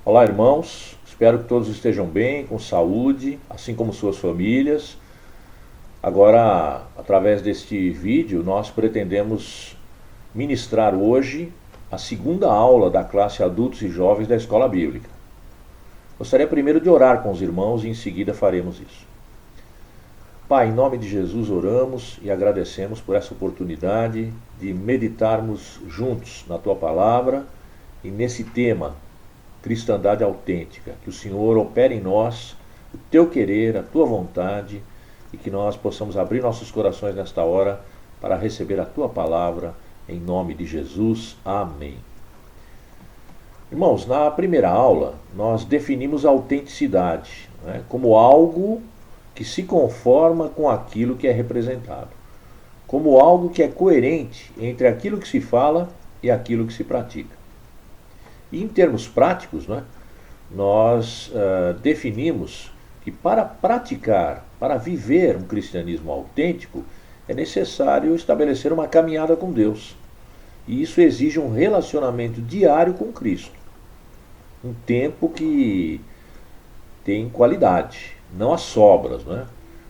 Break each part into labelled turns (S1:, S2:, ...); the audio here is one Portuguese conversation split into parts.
S1: Olá, irmãos. Espero que todos estejam bem, com saúde, assim como suas famílias. Agora, através deste vídeo, nós pretendemos ministrar hoje a segunda aula da classe Adultos e Jovens da Escola Bíblica. Gostaria primeiro de orar com os irmãos e em seguida faremos isso. Pai, em nome de Jesus oramos e agradecemos por essa oportunidade de meditarmos juntos na Tua Palavra e nesse tema, cristandade autêntica. Que o Senhor opere em nós o Teu querer, a Tua vontade e que nós possamos abrir nossos corações nesta hora para receber a Tua Palavra em nome de Jesus. Amém. Irmãos, na primeira aula nós definimos a autenticidade, como algo que se conforma com aquilo que é representado, como algo que é coerente entre aquilo que se fala e aquilo que se pratica. E em termos práticos, nós definimos que para praticar, para viver um cristianismo autêntico, é necessário estabelecer uma caminhada com Deus. E isso exige um relacionamento diário com Cristo. Um tempo que tem qualidade, não as sobras,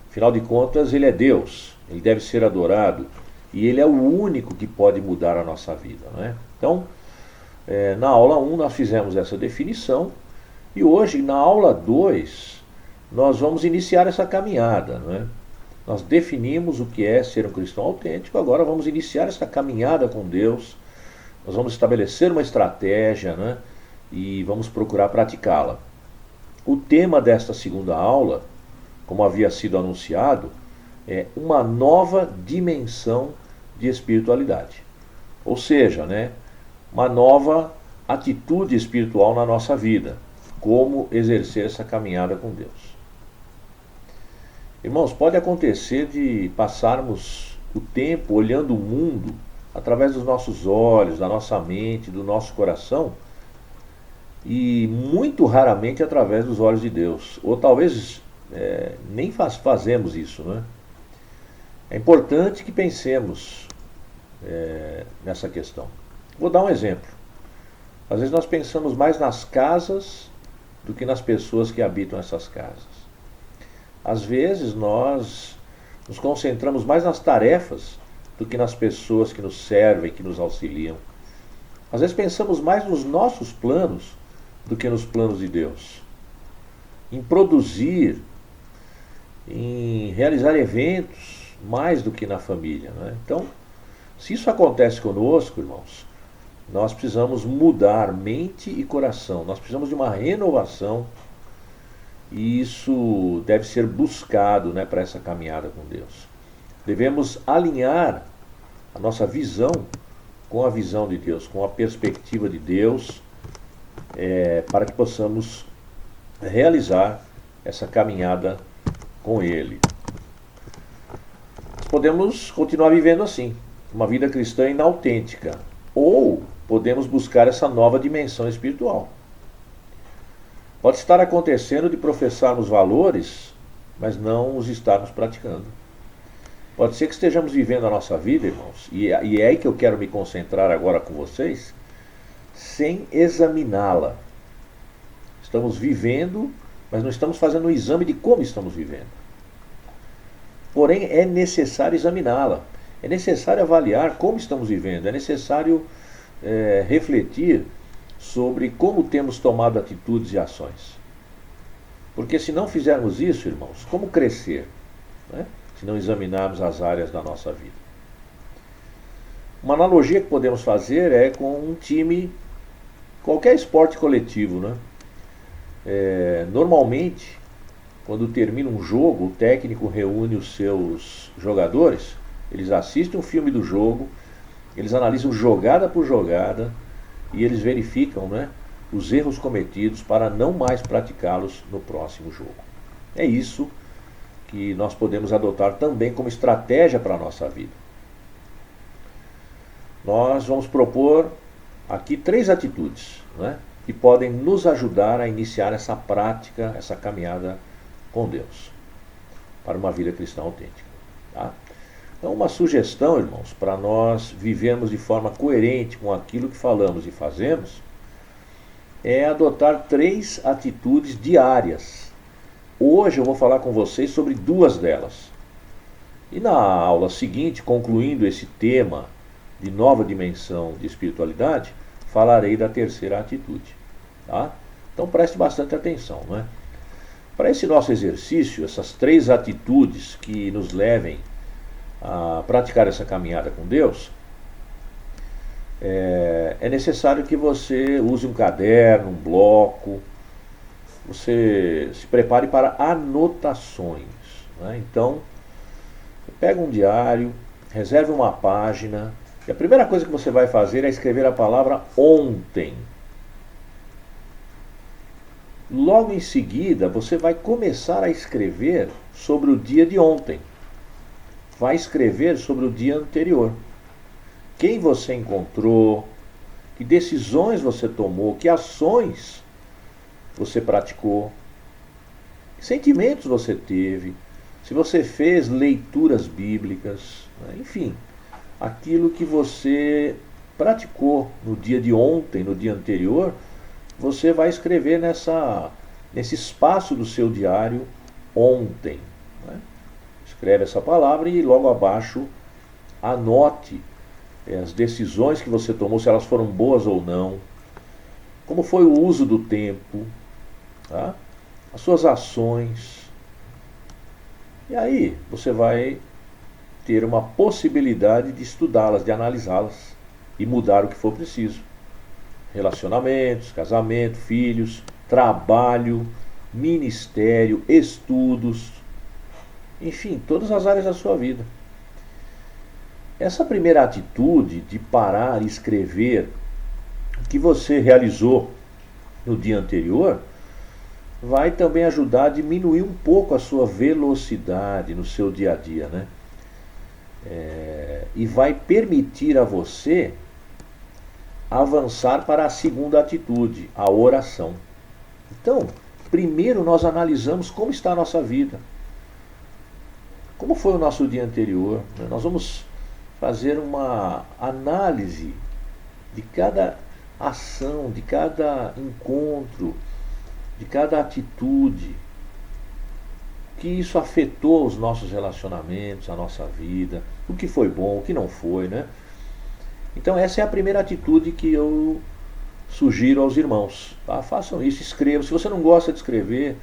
S1: Afinal de contas, Ele é Deus, Ele deve ser adorado e Ele é o único que pode mudar a nossa vida, Então, na aula 1 nós fizemos essa definição e hoje, na aula 2, nós vamos iniciar essa caminhada, Nós definimos o que é ser um cristão autêntico, agora vamos iniciar essa caminhada com Deus, nós vamos estabelecer uma estratégia, e vamos procurar praticá-la. O tema desta segunda aula, como havia sido anunciado, é uma nova dimensão de espiritualidade. Ou seja, uma nova atitude espiritual na nossa vida. Como exercer essa caminhada com Deus. Irmãos, pode acontecer de passarmos o tempo olhando o mundo através dos nossos olhos, da nossa mente, do nosso coração, e muito raramente através dos olhos de Deus. Ou talvez nem fazemos isso, É importante que pensemos nessa questão. Vou dar um exemplo. Às vezes nós pensamos mais nas casas do que nas pessoas que habitam essas casas. Às vezes nós nos concentramos mais nas tarefas do que nas pessoas que nos servem, que nos auxiliam. Às vezes pensamos mais nos nossos planos do que nos planos de Deus. Em produzir, em realizar eventos, mais do que na família. Então, se isso acontece conosco, irmãos, nós precisamos mudar mente e coração. Nós precisamos de uma renovação e isso deve ser buscado para essa caminhada com Deus. Devemos alinhar a nossa visão com a visão de Deus, com a perspectiva de Deus, para que possamos realizar essa caminhada com Ele. Nós podemos continuar vivendo assim, uma vida cristã inautêntica, ou podemos buscar essa nova dimensão espiritual. Pode estar acontecendo de professarmos valores, mas não os estarmos praticando. Pode ser que estejamos vivendo a nossa vida, irmãos, e é aí que eu quero me concentrar agora com vocês, sem examiná-la. Estamos vivendo, mas não estamos fazendo um exame de como estamos vivendo. Porém, é necessário examiná-la. É necessário avaliar como estamos vivendo. É necessário refletir sobre como temos tomado atitudes e ações. Porque se não fizermos isso, irmãos, como crescer? Se não examinarmos as áreas da nossa vida. Uma analogia que podemos fazer é com um time, qualquer esporte coletivo, Normalmente, quando termina um jogo, o técnico reúne os seus jogadores, eles assistem um filme do jogo, eles analisam jogada por jogada e eles verificam os erros cometidos para não mais praticá-los no próximo jogo. É isso que nós podemos adotar também como estratégia para a nossa vida. Nós vamos propor aqui 3 atitudes, que podem nos ajudar a iniciar essa prática, essa caminhada com Deus, para uma vida cristã autêntica. Tá? Então, uma sugestão, irmãos, para nós vivermos de forma coerente com aquilo que falamos e fazemos, é adotar 3 atitudes diárias. Hoje eu vou falar com vocês sobre 2 delas. E na aula seguinte, concluindo esse tema de nova dimensão de espiritualidade, falarei da terceira atitude. Tá? Então preste bastante atenção, não é? Para esse nosso exercício, essas 3 atitudes que nos levem a praticar essa caminhada com Deus, é necessário que você use um caderno, um bloco, você se prepare para anotações. Né? Então, pega um diário, reserve uma página, e a primeira coisa que você vai fazer é escrever a palavra ontem. Logo em seguida, você vai começar a escrever sobre o dia de ontem. Vai escrever sobre o dia anterior. Quem você encontrou, que decisões você tomou, que ações você praticou, que sentimentos você teve, se você fez leituras bíblicas, né? Enfim, aquilo que você praticou no dia de ontem, no dia anterior, você vai escrever nesse espaço do seu diário ontem. Né? Escreve essa palavra e logo abaixo anote as decisões que você tomou, se elas foram boas ou não, como foi o uso do tempo, tá? As suas ações. E aí você vai ter uma possibilidade de estudá-las, de analisá-las e mudar o que for preciso. Relacionamentos, casamento, filhos, trabalho, ministério, estudos, enfim, todas as áreas da sua vida. Essa primeira atitude de parar e escrever o que você realizou no dia anterior vai também ajudar a diminuir um pouco a sua velocidade no seu dia a dia, né? E vai permitir a você avançar para a segunda atitude, a oração. Então, primeiro nós analisamos como está a nossa vida. Como foi o nosso dia anterior? Né? Nós vamos fazer uma análise de cada ação, de cada encontro, de cada atitude, que isso afetou os nossos relacionamentos, a nossa vida, o que foi bom, o que não foi, né? Então essa é a primeira atitude que eu sugiro aos irmãos. Tá? Façam isso, escrevam. Se você não gosta de escrever,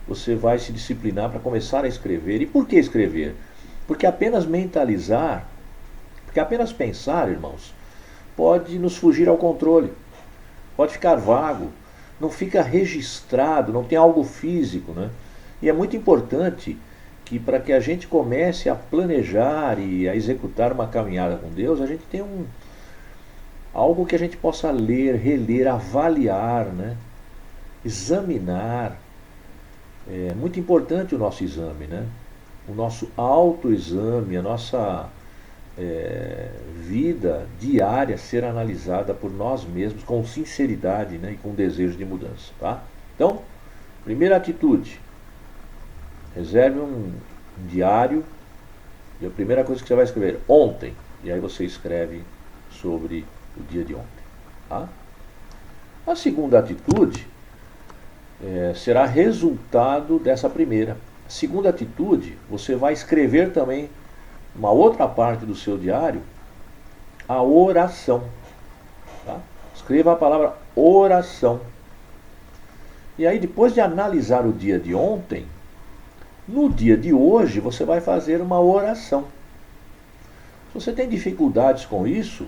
S1: você vai se disciplinar para começar a escrever. E por que escrever? Porque apenas mentalizar, porque apenas pensar, irmãos, pode nos fugir ao controle, pode ficar vago, não fica registrado, não tem algo físico, né? E é muito importante que para que a gente comece a planejar e a executar uma caminhada com Deus, a gente tenha algo que a gente possa ler, reler, avaliar, né? Examinar. É muito importante o nosso exame, né? O nosso autoexame, a nossa vida diária ser analisada por nós mesmos com sinceridade, né? E com desejo de mudança, tá? Então, primeira atitude, reserve um diário e a primeira coisa que você vai escrever, ontem, e aí você escreve sobre o dia de ontem, tá? A segunda atitude será resultado dessa primeira. A segunda atitude, você vai escrever também uma outra parte do seu diário, a oração. Tá? Escreva a palavra oração. E aí, depois de analisar o dia de ontem, no dia de hoje você vai fazer uma oração. Se você tem dificuldades com isso,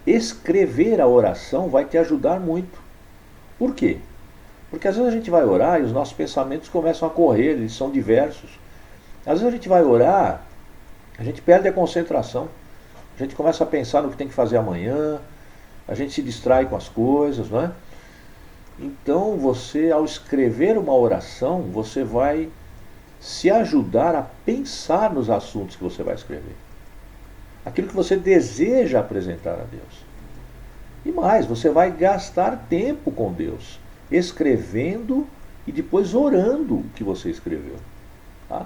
S1: escrever a oração vai te ajudar muito. Por quê? Porque às vezes a gente vai orar e os nossos pensamentos começam a correr, eles são diversos. Às vezes a gente vai orar, a gente perde a concentração, a gente começa a pensar no que tem que fazer amanhã, a gente se distrai com as coisas, não é? Então você, ao escrever uma oração, você vai se ajudar a pensar nos assuntos que você vai escrever. Aquilo que você deseja apresentar a Deus. E mais, você vai gastar tempo com Deus, escrevendo e depois orando o que você escreveu. Tá?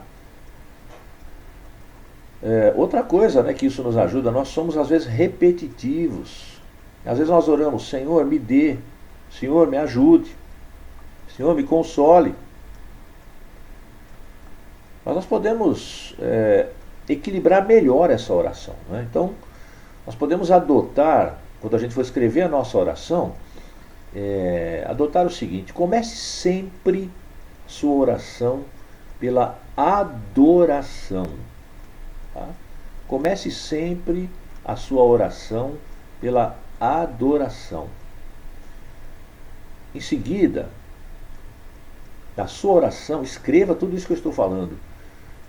S1: Outra coisa, né, que isso nos ajuda, nós somos às vezes repetitivos. Às vezes nós oramos, Senhor, me dê, Senhor, me ajude. Senhor, me console. Mas nós podemos equilibrar melhor essa oração, né? Então, nós podemos adotar, quando a gente for escrever a nossa oração, adotar o seguinte: comece sempre sua oração pela adoração. Tá? Comece sempre a sua oração pela adoração. Em seguida, na sua oração, escreva tudo isso que eu estou falando.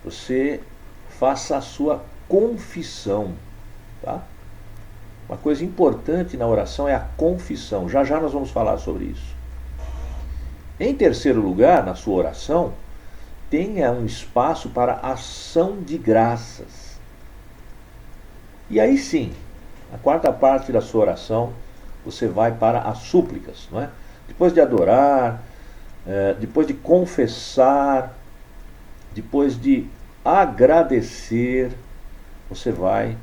S1: Você faça a sua confissão. Tá? Uma coisa importante na oração é a confissão. Já já nós vamos falar sobre isso. Em terceiro lugar, na sua oração, tenha um espaço para ação de graças. E aí sim, a quarta parte da sua oração, você vai para as súplicas, não é? Depois de adorar, depois de confessar, depois de agradecer, você vai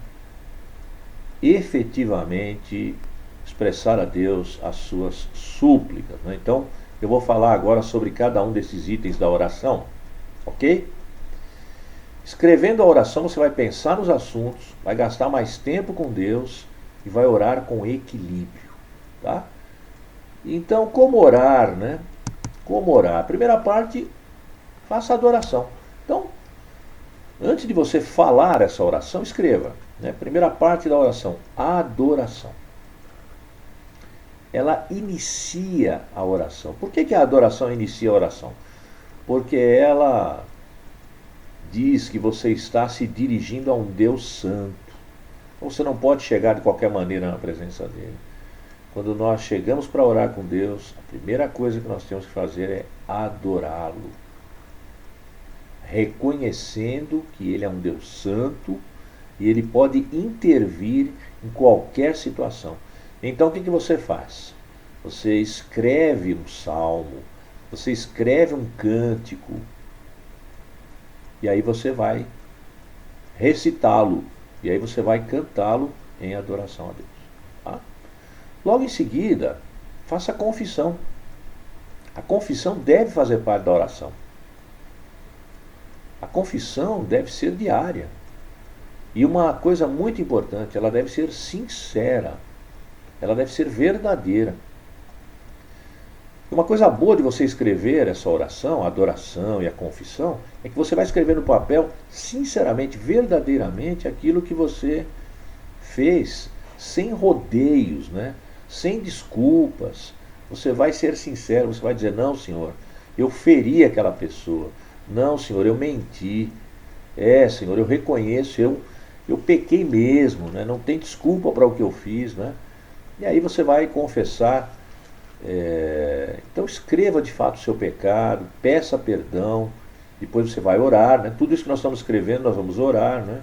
S1: efetivamente expressar a Deus as suas súplicas, né? Então, eu vou falar agora sobre cada um desses itens da oração, ok? Escrevendo a oração, você vai pensar nos assuntos, vai gastar mais tempo com Deus e vai orar com equilíbrio, tá? Então, como orar, né? Como orar? A primeira parte, faça a adoração. Então, antes de você falar essa oração, escreva, né? Primeira parte da oração, adoração. Ela inicia a oração. Por que a adoração inicia a oração? Porque ela diz que você está se dirigindo a um Deus santo. Você não pode chegar de qualquer maneira na presença dele. Quando nós chegamos para orar com Deus, a primeira coisa que nós temos que fazer é adorá-lo, reconhecendo que ele é um Deus santo e ele pode intervir em qualquer situação. Então o que você faz? Você escreve um salmo, você escreve um cântico, e aí você vai recitá-lo, e aí você vai cantá-lo em adoração a Deus. Tá? Logo em seguida, faça a confissão. A confissão deve fazer parte da oração. A confissão deve ser diária. E uma coisa muito importante, ela deve ser sincera. Ela deve ser verdadeira. Uma coisa boa de você escrever essa oração, a adoração e a confissão, é que você vai escrever no papel, sinceramente, verdadeiramente, aquilo que você fez, sem rodeios, né? Sem desculpas. Você vai ser sincero, você vai dizer: não, Senhor, eu feri aquela pessoa. Não, Senhor, eu menti. Senhor, eu reconheço, eu pequei mesmo, né? Não tem desculpa para o que eu fiz, né? E aí você vai confessar. Então escreva de fato o seu pecado, peça perdão, depois você vai orar, né? Tudo isso que nós estamos escrevendo, nós vamos orar, né?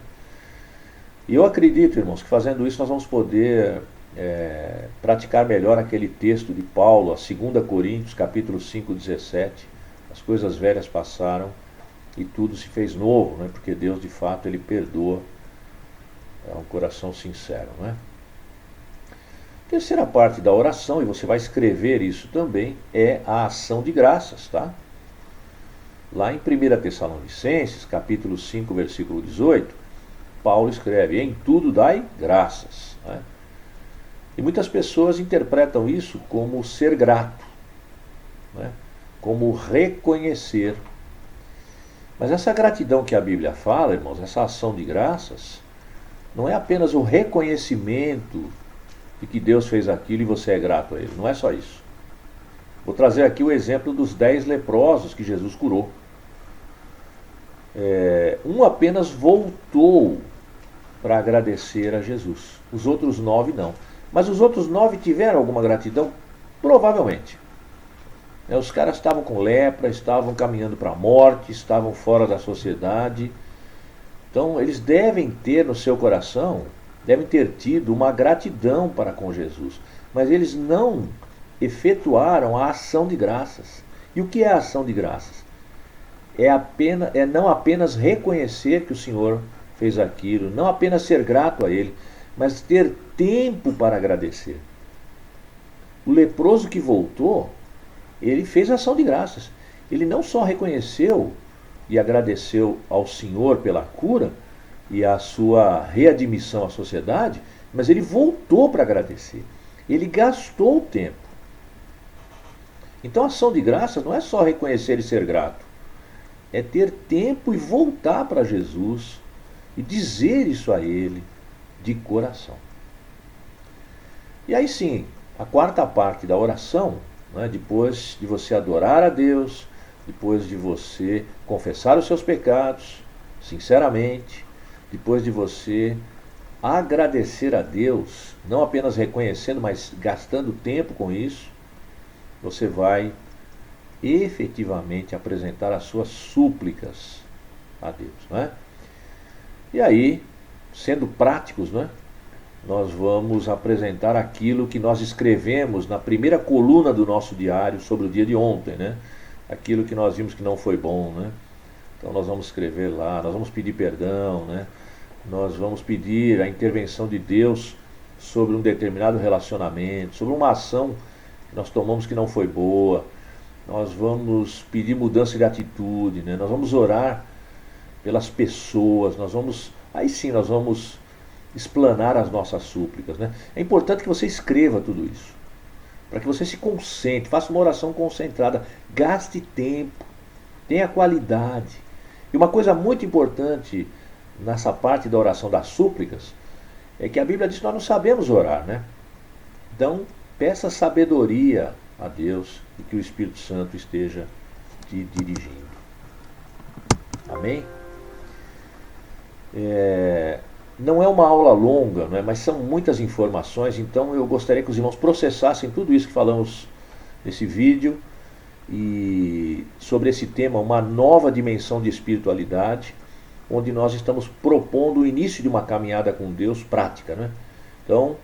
S1: E eu acredito, irmãos, que fazendo isso nós vamos poder praticar melhor aquele texto de Paulo, a 2 Coríntios, capítulo 5, 17. As coisas velhas passaram e tudo se fez novo, né? Porque Deus de fato ele perdoa, é um coração sincero, né? Terceira parte da oração, e você vai escrever isso também, é a ação de graças, tá? Lá em 1 Tessalonicenses, capítulo 5, versículo 18, Paulo escreve: em tudo dai graças, né? E muitas pessoas interpretam isso como ser grato, né? Como reconhecer. Mas essa gratidão que a Bíblia fala, irmãos, essa ação de graças, não é apenas o reconhecimento de que Deus fez aquilo e você é grato a Ele. Não é só isso. Vou trazer aqui o exemplo dos 10 leprosos que Jesus curou. Um apenas voltou para agradecer a Jesus. Os outros 9 não. Mas os outros 9 tiveram alguma gratidão? Provavelmente. Os caras estavam com lepra, estavam caminhando para a morte, estavam fora da sociedade. Então eles devem ter no seu coração, devem ter tido uma gratidão para com Jesus, mas eles não efetuaram a ação de graças. E o que é a ação de graças? É não apenas reconhecer que o Senhor fez aquilo, não apenas ser grato a Ele, mas ter tempo para agradecer. O leproso que voltou, ele fez ação de graças. Ele não só reconheceu e agradeceu ao Senhor pela cura e a sua readmissão à sociedade, mas ele voltou para agradecer. Ele gastou o tempo. Então a ação de graças não é só reconhecer e ser grato. É ter tempo e voltar para Jesus e dizer isso a Ele de coração. E aí sim, a quarta parte da oração, né, depois de você adorar a Deus, depois de você confessar os seus pecados, sinceramente, depois de você agradecer a Deus, não apenas reconhecendo, mas gastando tempo com isso, você vai efetivamente apresentar as suas súplicas a Deus, né? E aí, sendo práticos, né, nós vamos apresentar aquilo que nós escrevemos na primeira coluna do nosso diário sobre o dia de ontem, né? Aquilo que nós vimos que não foi bom, né? Então nós vamos escrever lá, nós vamos pedir perdão, né? Nós vamos pedir a intervenção de Deus sobre um determinado relacionamento, sobre uma ação que nós tomamos que não foi boa. Nós vamos pedir mudança de atitude, né? Nós vamos orar pelas pessoas, aí sim nós vamos explanar as nossas súplicas, né? É importante que você escreva tudo isso, para que você se concentre, faça uma oração concentrada, gaste tempo, tenha qualidade. E uma coisa muito importante nessa parte da oração das súplicas é que a Bíblia diz que nós não sabemos orar, né? Então, peça sabedoria a Deus e que o Espírito Santo esteja te dirigindo. Amém? Não é uma aula longa, né, mas são muitas informações, então eu gostaria que os irmãos processassem tudo isso que falamos nesse vídeo e sobre esse tema, uma nova dimensão de espiritualidade, onde nós estamos propondo o início de uma caminhada com Deus prática, né? Então,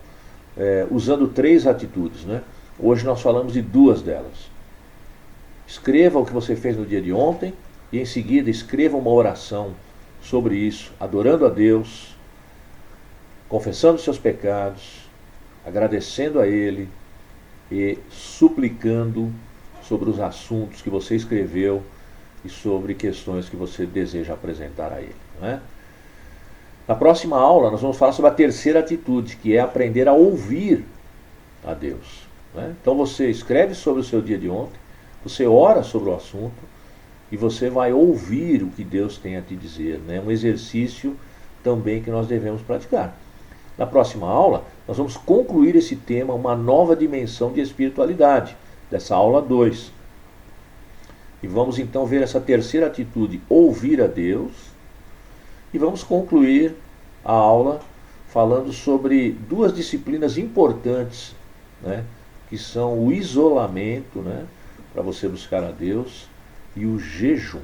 S1: usando 3 atitudes, né? Hoje nós falamos de 2 delas. Escreva o que você fez no dia de ontem e em seguida escreva uma oração sobre isso, adorando a Deus, confessando seus pecados, agradecendo a Ele e suplicando sobre os assuntos que você escreveu e sobre questões que você deseja apresentar a Ele, não é? Na próxima aula nós vamos falar sobre a terceira atitude, que é aprender a ouvir a Deus, né? Então você escreve sobre o seu dia de ontem, você ora sobre o assunto e você vai ouvir o que Deus tem a te dizer, né? Um exercício também que nós devemos praticar. Na próxima aula, nós vamos concluir esse tema, uma nova dimensão de espiritualidade, dessa aula 2. E vamos então ver essa terceira atitude, ouvir a Deus, e vamos concluir a aula falando sobre 2 disciplinas importantes, né? Que são o isolamento, né? Para você buscar a Deus, e o jejum.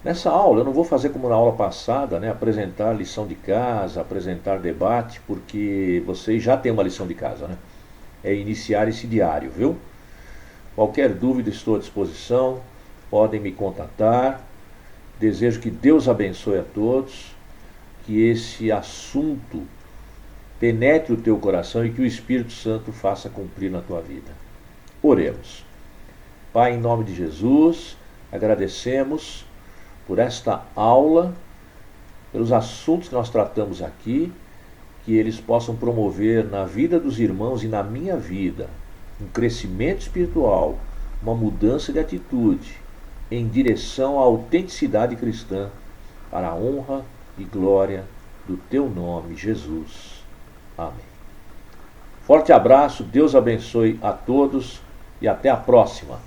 S1: Nessa aula, eu não vou fazer como na aula passada, né, apresentar lição de casa, apresentar debate, porque vocês já têm uma lição de casa, né? É iniciar esse diário, viu? Qualquer dúvida, estou à disposição, podem me contatar. Desejo que Deus abençoe a todos, que esse assunto penetre o teu coração e que o Espírito Santo faça cumprir na tua vida. Oremos. Pai, em nome de Jesus, agradecemos por esta aula, pelos assuntos que nós tratamos aqui, que eles possam promover na vida dos irmãos e na minha vida um crescimento espiritual, uma mudança de atitude em direção à autenticidade cristã, para a honra e glória do teu nome, Jesus. Amém. Forte abraço, Deus abençoe a todos e até a próxima.